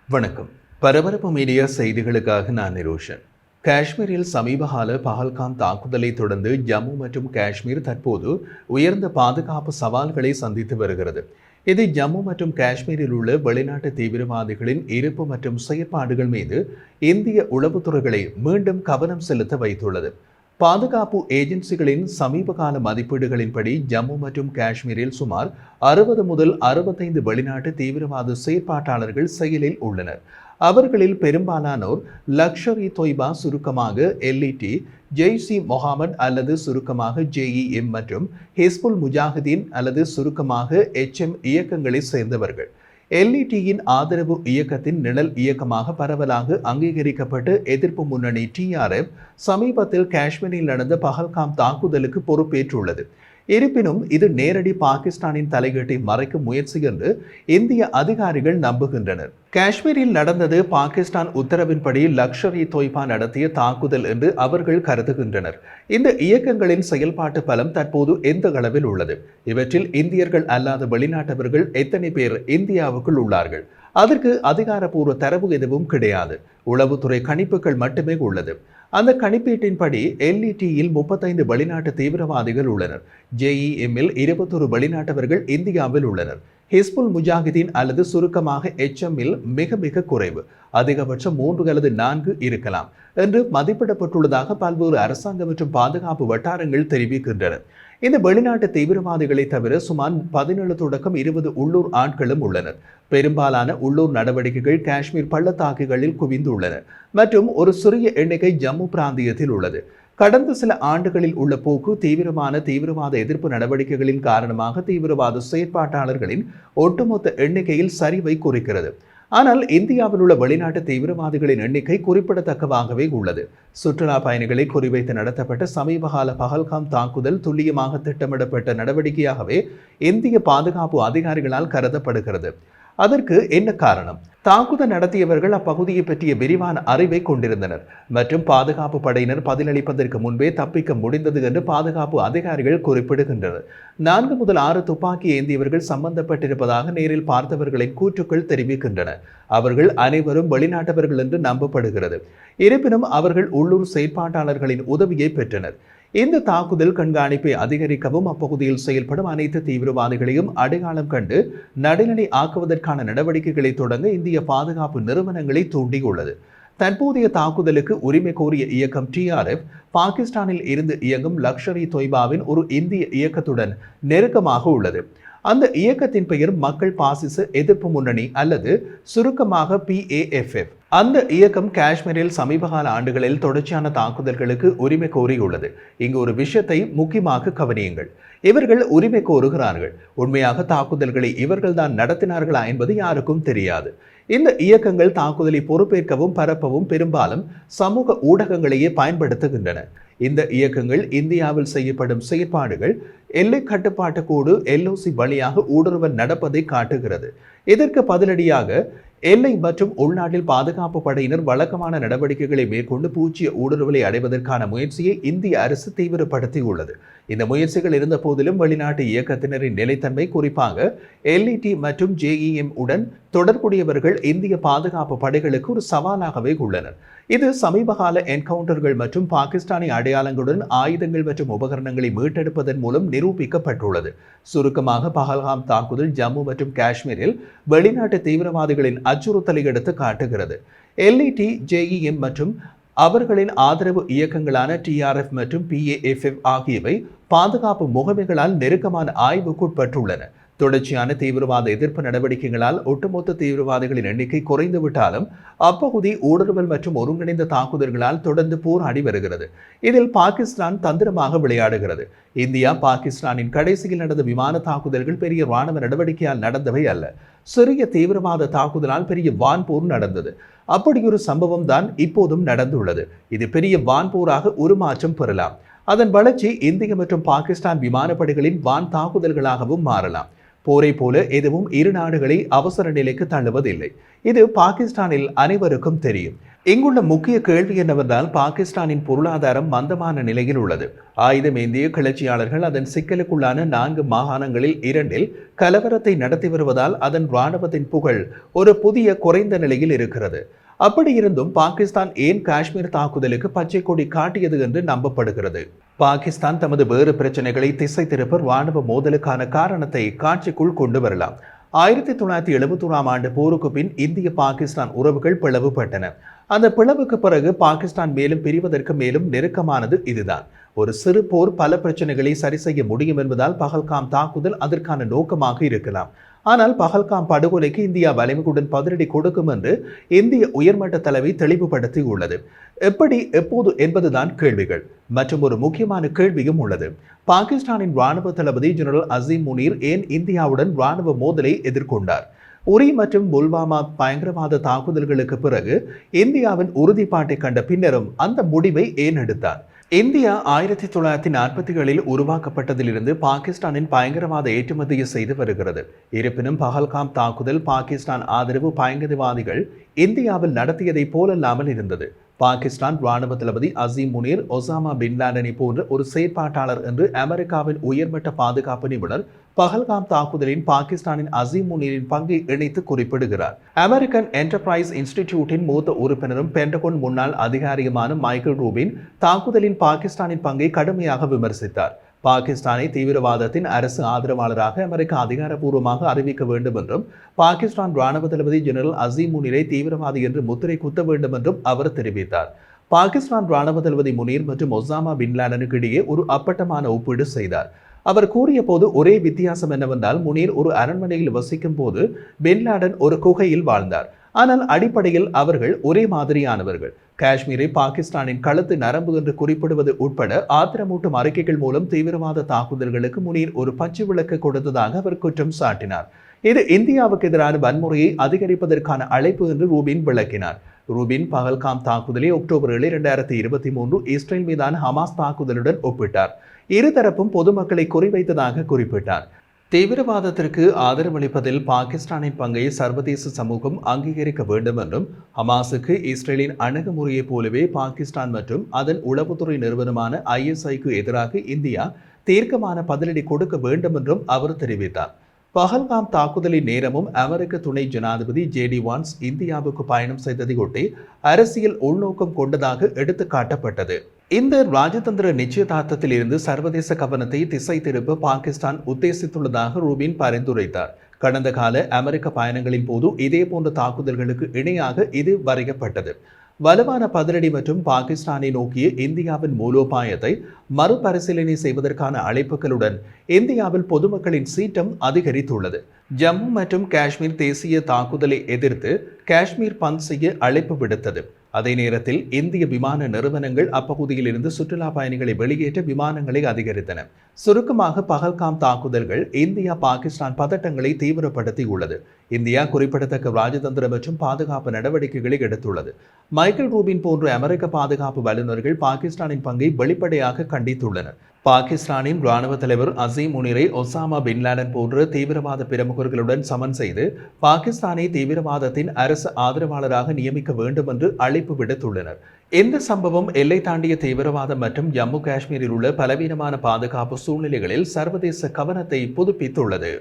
வணக்கம். பரபரப்பு மீடியா செய்திகளுக்காக நான் நிரோஷன். காஷ்மீரில் சமீபகால பஹல்காம் தாக்குதலை தொடர்ந்து ஜம்மு மற்றும் காஷ்மீர் தற்போது உயர்ந்த பாதுகாப்பு சவால்களை சந்தித்து வருகிறது. இது ஜம்மு மற்றும் காஷ்மீரில் உள்ள வெளிநாட்டு தீவிரவாதிகளின் இருப்பு மற்றும் செயற்பாடுகள் மீது இந்திய உளவுத்துறைகளை மீண்டும் கவனம் செலுத்த வைத்துள்ளது. பாதுகாப்பு ஏஜென்சிகளின் சமீபகால மதிப்பீடுகளின்படி ஜம்மு மற்றும் காஷ்மீரில் சுமார் 60 முதல் 65 வெளிநாட்டு தீவிரவாத செயற்பாட்டாளர்கள் செயலில் உள்ளனர். அவர்களில் பெரும்பாலானோர் லக்ஷர்-இ தொய்பா சுருக்கமாக LET, ஜெய்ஷ்-இ முகமது அல்லது சுருக்கமாக JEM மற்றும் ஹிஸ்புல் முஜாஹிதீன் அல்லது சுருக்கமாக HM இயக்கங்களை சேர்ந்தவர்கள். LET-யின் ஆதரவு இயக்கத்தின் நிழல் இயக்கமாக பரவலாக அங்கீகரிக்கப்பட்டு எதிர்ப்பு முன்னணி TRF சமீபத்தில் காஷ்மீரில் நடந்த பஹல்காம் தாக்குதலுக்கு பொறுப்பேற்றுள்ளது. இருப்பினும் இது நேரடி பாகிஸ்தானின் தலையீட்டை மறைக்கும் முயற்சி என்று இந்திய அதிகாரிகள் நம்புகின்றனர். காஷ்மீரில் நடந்தது பாகிஸ்தான் உத்தரவின்படி லக்ஷர்-இ தொய்பா நடத்திய தாக்குதல் என்று அவர்கள் கருதுகின்றனர். இந்த இயக்கங்களின் செயல்பாட்டு பலம் தற்போது எந்த அளவில் உள்ளது? இவற்றில் இந்தியர்கள் அல்லாத வெளிநாட்டவர்கள் எத்தனை பேர் இந்தியாவுக்குள் உள்ளார்கள்? அதற்கு அதிகாரப்பூர்வ தரவு எதுவும் கிடையாது. உளவுத்துறை கணிப்புகள் மட்டுமே உள்ளது. அந்த கணிப்பீட்டின்படி LET-யில் 35 வெளிநாட்டு தீவிரவாதிகள் உள்ளனர். JEM-இல் 21 வெளிநாட்டவர்கள் இந்தியாவில் உள்ளனர். ஹிஸ்புல் முஜாஹிதீன் அல்லது சுருக்கமாக HM-இல் மிக குறைவு, அதிகபட்சம் 3 அல்லது 4 இருக்கலாம் என்று மதிப்பிடப்பட்டுள்ளதாக பல்வேறு அரசாங்க மற்றும் பாதுகாப்பு வட்டாரங்கள் தெரிவிக்கின்றன. இந்த வெளிநாட்டு தீவிரவாதிகளை தவிர சுமார் 17 தொடக்கம் 20 உள்ளூர் ஆட்களும் உள்ளனர். பெரும்பாலான உள்ளூர் நடவடிக்கைகள் காஷ்மீர் பள்ளத்தாக்குகளில் குவிந்துள்ளன மற்றும் ஒரு சிறிய எண்ணிக்கை ஜம்மு பிராந்தியத்தில் உள்ளது. கடந்த சில ஆண்டுகளில் உள்ள போக்கு தீவிரவாத எதிர்ப்பு நடவடிக்கைகளின் காரணமாக தீவிரவாத செயற்பாட்டாளர்களின் ஒட்டுமொத்த எண்ணிக்கையில் சரிவை குறிக்கிறது. ஆனால் இந்தியாவில் உள்ள வெளிநாட்டு தீவிரவாதிகளின் எண்ணிக்கை குறிப்பிடத்தக்கவாகவே உள்ளது. சுற்றுலா பயணிகளை குறிவைத்து நடத்தப்பட்ட சமீபகால பஹல்காம் தாக்குதல் துல்லியமாக திட்டமிடப்பட்ட நடவடிக்கையாகவே இந்திய பாதுகாப்பு அதிகாரிகளால் கருதப்படுகிறது. அதற்கு என்ன காரணம்? தாக்குதல் நடத்தியவர்கள் அப்பகுதியை பற்றிய விரிவான அறிவை கொண்டிருந்தனர் மற்றும் பாதுகாப்பு படையினர் பதிலளிப்பதற்கு முன்பே தப்பிக்க முடிந்தது என்று பாதுகாப்பு அதிகாரிகள் குறிப்பிடுகின்றனர். 4 முதல் 6 துப்பாக்கி ஏந்தியவர்கள் சம்பந்தப்பட்டிருப்பதாக நேரில் பார்த்தவர்களின் கூற்றுக்கள் தெரிவிக்கின்றன. அவர்கள் அனைவரும் வெளிநாட்டவர்கள் என்று நம்பப்படுகிறது. இருப்பினும் அவர்கள் உள்ளூர் செயற்பாட்டாளர்களின் உதவியை பெற்றனர். இந்த தாக்குதல் கண்காணிப்பை அதிகரிக்கவும் அப்பகுதியில் செயல்படும் அனைத்து தீவிரவாதிகளையும் அடையாளம் கண்டு நடுநிலை ஆக்குவதற்கான நடவடிக்கைகளை தொடங்க இந்திய பாதுகாப்பு நிறுவனங்களை தூண்டியுள்ளது. தற்போதைய தாக்குதலுக்கு உரிமை கோரிய இயக்கம் TRF பாகிஸ்தானில் இருந்து இயங்கும் லக்ஷர்-இ தொய்பாவின் ஒரு இந்திய இயக்கத்துடன் நெருக்கமாக உள்ளது. அந்த இயக்கத்தின் பெயர் மக்கள் பாசிச எதிர்ப்பு முன்னணி அல்லது சுருக்கமாக PAFF. அந்த இயக்கம் காஷ்மீரில் சமீபகால ஆண்டுகளில் தொடர்ச்சியான தாக்குதல்களுக்கு உரிமை கோரியுள்ளது. இங்கு ஒரு விஷயத்தை முக்கியமாக கவனியுங்கள். இவர்கள் உரிமை கோருகிறார்கள். உண்மையாக தாக்குதல்களை இவர்கள் தான் நடத்தினார்களா என்பது யாருக்கும் தெரியாது. இந்த இயக்கங்கள் தாக்குதலை பொறுப்பேற்கவும் பரப்பவும் பெரும்பாலும் சமூக ஊடகங்களையே பயன்படுத்துகின்றன. இந்த இயக்கங்கள் இந்தியாவில் செய்யப்படும் செயற்பாடுகள் எல்லை கட்டுப்பாட்டு கோடு LOC வழியாக ஊடுருவல் நடப்பதை காட்டுகிறது. இதற்கு பதிலடியாக எல்லை மற்றும் உள்நாட்டில் பாதுகாப்பு படையினர் வழக்கமான நடவடிக்கைகளை மேற்கொண்டு பூஜ்ஜிய ஊடுருவலை அடைவதற்கான முயற்சியை இந்திய அரசு தீவிரப்படுத்தியுள்ளது. இந்த முயற்சிகள் இருந்த போதிலும் வெளிநாட்டு இயக்கத்தினரின் நிலைத்தன்மை, குறிப்பாக LET மற்றும் JEM உடன் தொடர்புடையவர்கள் இந்திய பாதுகாப்பு படைகளுக்கு ஒரு சவாலாகவே உள்ளனர். இது சமீபகால என்கவுண்டர்கள் மற்றும் பாகிஸ்தானி அடையாளங்களுடன் ஆயுதங்கள் மற்றும் உபகரணங்களை மீட்டெடுப்பதன் மூலம் நிரூபிக்கப்பட்டுள்ளது. சுருக்கமாக, பஹல்காம் தாக்குதல் ஜம்மு மற்றும் காஷ்மீரில் வெளிநாட்டு தீவிரவாதிகளின் அச்சுறுத்தலை எடுத்து காட்டுகிறது. LET, JEM மற்றும் அவர்களின் ஆதரவு இயக்கங்களான TRF மற்றும் PAFF ஆகியவை பாதுகாப்பு முகமைகளால் நெருக்கமான ஆய்வுக்குட்பட்டுள்ளன. தொடர்ச்சியான தீவிரவாத எதிர்ப்பு நடவடிக்கைகளால் ஒட்டுமொத்த தீவிரவாதிகளின் எண்ணிக்கை குறைந்துவிட்டாலும் அப்பகுதி ஊடுருவல் மற்றும் ஒருங்கிணைந்த தாக்குதல்களால் தொடர்ந்து போராடி வருகிறது. இதில் பாகிஸ்தான் தந்திரமாக விளையாடுகிறது. இந்தியா பாகிஸ்தானின் கடைசியில் நடந்த விமான தாக்குதல்கள் பெரிய ராணுவ நடவடிக்கையால் நடந்தவை அல்ல. சிறிய தீவிரவாத தாக்குதலால் பெரிய வான்போர் நடந்தது. அப்படியொரு சம்பவம் தான் இப்போதும் நடந்துள்ளது. இது பெரிய வான்போராக உருமாற்றம் பெறலாம். அதன் வளர்ச்சி இந்திய மற்றும் பாகிஸ்தான் விமானப்படைகளின் வான் தாக்குதல்களாகவும் மாறலாம். போரை போல எதுவும் இரு நாடுகளை அவசர நிலைக்கு தள்ளுவதில்லை. இது பாகிஸ்தானில் அனைவருக்கும் தெரியும். இங்குள்ள முக்கிய கேள்வி என்னவென்றால் பாகிஸ்தானின் பொருளாதாரம் மந்தமான நிலையில் உள்ளது. ஆயுதமேந்திய கிளர்ச்சியாளர்கள் அதன் சிக்கலுக்குள்ளான 4 மாகாணங்களில் 2இல் கலவரத்தை நடத்தி வருவதால் அதன் இராணுவத்தின் புகழ் ஒரு புதிய குறைந்த நிலையில் இருக்கிறது. அப்படி இருந்தும் பாகிஸ்தான் ஏன் காஷ்மீர் தாக்குதலுக்கு பச்சை கொடி காட்டியது என்று நம்பப்படுகிறது. பாகிஸ்தான் தமது வேறு பிரச்சனைகளை திசை திருப்ப இராணுவ மோதலுக்கான காரணத்தை காட்சிக்குள் கொண்டு வரலாம். 1971ஆம் ஆண்டு போருக்கு பின் இந்திய பாகிஸ்தான் உறவுகள் பிளவுபட்டன. அந்த பிளவுக்கு பிறகு பாகிஸ்தான் மேலும் பிரிவதற்கு மேலும் நெருக்கமானது இதுதான். ஒரு சிறு போர் பல பிரச்சனைகளை சரி செய்ய முடியும் என்பதால் பஹல்காம் தாக்குதல் அதற்கான நோக்கமாக இருக்கலாம். ஆனால் பஹல்காம் படுகொலைக்கு இந்தியா வலிமையுடன் பதிலடி கொடுக்கும் என்று இந்திய உயர்மட்ட தலைவி தெளிவுபடுத்தியுள்ளது. எப்படி, எப்போது என்பதுதான் கேள்விகள். மற்றும் ஒரு முக்கியமான கேள்வியும் உள்ளது. பாகிஸ்தானின் இராணுவ தளபதி ஜெனரல் அசீம் முனீர் ஏன் இந்தியாவுடன் இராணுவ மோதலை எதிர்கொண்டார்? உரி மற்றும் புல்வாமா பயங்கரவாத தாக்குதல்களுக்கு பிறகு இந்தியாவின் உறுதிப்பாட்டை கண்ட பின்னரும் அந்த முடிவை ஏன் எடுத்தார்? இந்தியா 1947களில் உருவாக்கப்பட்டதிலிருந்து பாகிஸ்தானின் பயங்கரவாத ஏற்றுமதியை செய்து வருகிறது. இருப்பினும் பஹல்காம் தாக்குதல் பாகிஸ்தான் ஆதரவு பயங்கரவாதிகள் இந்தியாவில் நடத்தியதை போலல்லாமல் இருந்தது. பாகிஸ்தான் இராணுவ தளபதி அசீம் முனீர் ஒசாமா பின் லாடனை போன்ற ஒரு செயற்பாட்டாளர் என்று அமெரிக்காவின் உயர்மட்ட பாதுகாப்பு நிபுணர் பஹல்காம் தாக்குதலின் பாகிஸ்தானின் அசீம் முனீரின் பங்கை இணைத்து குறிப்பிடுகிறார். அமெரிக்கன் என்டர்பிரைஸ் இன்ஸ்டிடியூட்டின் மூத்த உறுப்பினரும் பென்டகன் முன்னாள் அதிகாரியுமான மைக்கேல் ரூபின் தாக்குதலின் பாகிஸ்தானின் பங்கை கடுமையாக விமர்சித்தார். பாகிஸ்தானை தீவிரவாதத்தின் அரசு ஆதரவாளராக அமெரிக்கா அதிகாரப்பூர்வமாக அறிவிக்க வேண்டும் என்றும் பாகிஸ்தான் இராணுவ தளபதி ஜெனரல் அசீம் முனீரை தீவிரவாதி என்று முத்திரை குத்த வேண்டும் என்றும் அவர் தெரிவித்தார். பாகிஸ்தான் இராணுவ தளபதி முனீர் மற்றும் ஒசாமா பின் லாடனுக்கு இடையே ஒரு அப்பட்டமான ஒப்பீடு செய்தார். அவர் கூறிய போது ஒரே வித்தியாசம் என்னவென்றால் முனீர் ஒரு அரண்மனையில் வசிக்கும் போது பின் லாடன் ஒரு குகையில் வாழ்ந்தார். ஆனால் அடிப்படையில் அவர்கள் ஒரே மாதிரியானவர்கள். காஷ்மீரை பாகிஸ்தானின் கழுத்து நரம்பு என்று குறிப்பிடுவது உட்பட ஆத்திரமூட்டும் அறிக்கைகள் மூலம் தீவிரவாத தாக்குதல்களுக்கு முனீர் ஒரு பச்சை விளக்கு கொடுத்ததாக அவர் குற்றம் சாட்டினார். இது இந்தியாவுக்கு எதிரான வன்முறையை அதிகரிப்பதற்கான அழைப்பு என்று ரூபின் விளக்கினார். ரூபின் பஹல்காம் தாக்குதலை அக்டோபர் 7, 2023 இஸ்ரேல் மீதான ஹமாஸ் தாக்குதலுடன் ஒப்பிட்டார். இருதரப்பும் பொதுமக்களை குறிவைத்ததாக குறிப்பிட்டார். தீவிரவாதத்திற்கு ஆதரவளிப்பதில் பாகிஸ்தானின் பங்கை சர்வதேச சமூகம் அங்கீகரிக்க வேண்டும் என்றும் ஹமாஸுக்கு இஸ்ரேலின் அணுகுமுறையைப் போலவே பாகிஸ்தான் மற்றும் அதன் உளவுத்துறை நிறுவனமான ISIக்கு எதிராக இந்தியா தீர்க்கமான பதிலடி கொடுக்க வேண்டும் என்றும் அவர் தெரிவித்தார். பஹல்காம் தாக்குதலின் நேரமும் அமெரிக்க துணை ஜனாதிபதி JD வான்ஸ் இந்தியாவுக்கு பயணம் செய்ததையொட்டி அரசியல் உள்நோக்கம் கொண்டதாக எடுத்து காட்டப்பட்டது. இந்த ராஜதந்திர நிச்சயதார்த்தத்தில் இருந்து சர்வதேச கவனத்தை திசை திருப்ப பாகிஸ்தான் உத்தேசித்துள்ளதாக ரூபின் பரிந்துரைத்தார். கடந்த கால அமெரிக்க பயணங்களின் போது இதேபோன்ற தாக்குதல்களுக்கு இணையாக இது வரையப்பட்டது. வலுவான பதிலடி மற்றும் பாகிஸ்தானை நோக்கிய இந்தியாவின் மூலோபாயத்தை மறுபரிசீலனை செய்வதற்கான அழைப்புகளுடன் இந்தியாவில் பொதுமக்களின் சீற்றம் அதிகரித்துள்ளது. ஜம்மு மற்றும் காஷ்மீர் தேசிய தாக்குதலை எதிர்த்து காஷ்மீர் பந்த் செய்ய அழைப்பு விடுத்தது. அதே நேரத்தில் இந்திய விமான நிறுவனங்கள் அப்பகுதியில் இருந்து சுற்றுலா பயணிகளை வெளியேற்ற விமானங்களை அதிகரித்தன. சுருக்கமாக பஹல்காம் தாக்குதல்கள் இந்தியா பாகிஸ்தான் பதட்டங்களை தீவிரப்படுத்தியுள்ளது. இந்தியா குறிப்பிடத்தக்க ராஜதந்திர மற்றும் பாதுகாப்பு நடவடிக்கைகளை எடுத்துள்ளது. மைக்கேல் ரூபின் போன்ற அமெரிக்க பாதுகாப்பு வல்லுநர்கள் பாகிஸ்தானின் பங்கை வெளிப்படையாக கண்டித்துள்ளனர். பாகிஸ்தானின் இராணுவ தலைவர் அசீம் முனீரை ஒசாமா பின் லாடன் போன்ற தீவிரவாத பிரமுகர்களுடன் சமன் செய்து பாகிஸ்தானை தீவிரவாதத்தின் அரசு ஆதரவாளராக நியமிக்க வேண்டும் என்று அழைப்பு விடுத்துள்ளனர். இந்த சம்பவம் எல்லை தாண்டிய தீவிரவாதம் மற்றும் ஜம்மு காஷ்மீரில் உள்ள பலவீனமான பாதுகாப்பு சூழ்நிலைகளில் சர்வதேச கவனத்தை புதுப்பித்துள்ளது.